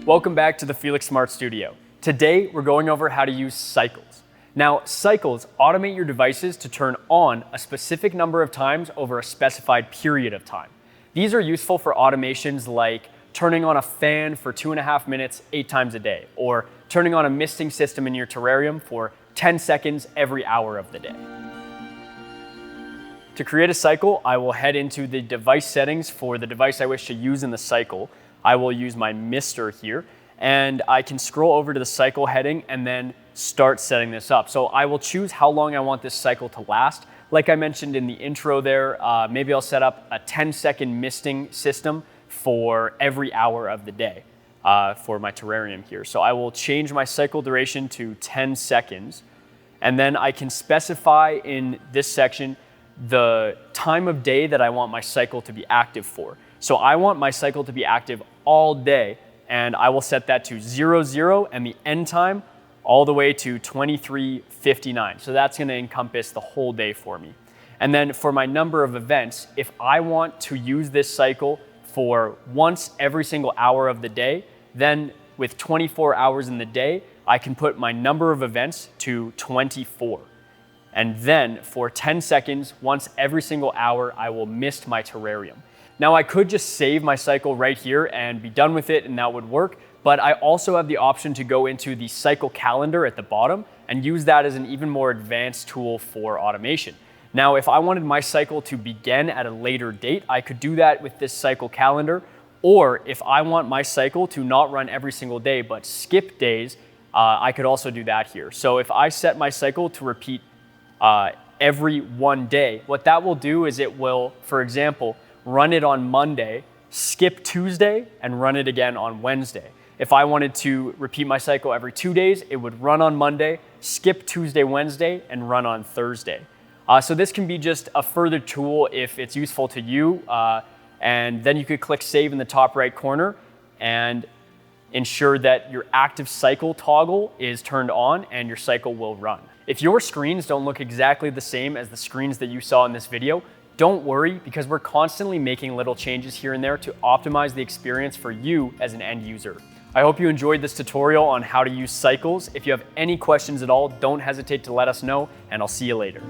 Welcome back to the Felix Smart Studio. Today, we're going over how to use cycles. Now, cycles automate your devices to turn on a specific number of times over a specified period of time. These are useful for automations like turning on a fan for 2.5 minutes 8 times a day, or turning on a misting system in your terrarium for 10 seconds every hour of the day. To create a cycle, I will head into the device settings for the device I wish to use in the cycle. I will use my mister here, and I can scroll over to the cycle heading and then start setting this up. So I will choose how long I want this cycle to last. Like I mentioned in the intro there, maybe I'll set up a 10-second misting system for every hour of the day for my terrarium here. So I will change my cycle duration to 10 seconds, and then I can specify in this section the time of day that I want my cycle to be active for. So I want my cycle to be active all day, and I will set that to 00 and the end time all the way to 23:59. So that's going to encompass the whole day for me. And then for my number of events, if I want to use this cycle for once every single hour of the day, then with 24 hours in the day, I can put my number of events to 24. And then for 10 seconds, once every single hour, I will mist my terrarium. Now I could just save my cycle right here and be done with it and that would work, but I also have the option to go into the cycle calendar at the bottom and use that as an even more advanced tool for automation. Now, if I wanted my cycle to begin at a later date, I could do that with this cycle calendar, or if I want my cycle to not run every single day but skip days, I could also do that here. So if I set my cycle to repeat every one day, what that will do is it will, for example, run it on Monday, skip Tuesday, and run it again on Wednesday. If I wanted to repeat my cycle every 2 days, it would run on Monday, skip Tuesday, Wednesday, and run on Thursday. So this can be just a further tool if it's useful to you, and then you could click save in the top right corner and ensure that your active cycle toggle is turned on and your cycle will run. If your screens don't look exactly the same as the screens that you saw in this video, don't worry, because we're constantly making little changes here and there to optimize the experience for you as an end user. I hope you enjoyed this tutorial on how to use cycles. If you have any questions at all, don't hesitate to let us know, and I'll see you later.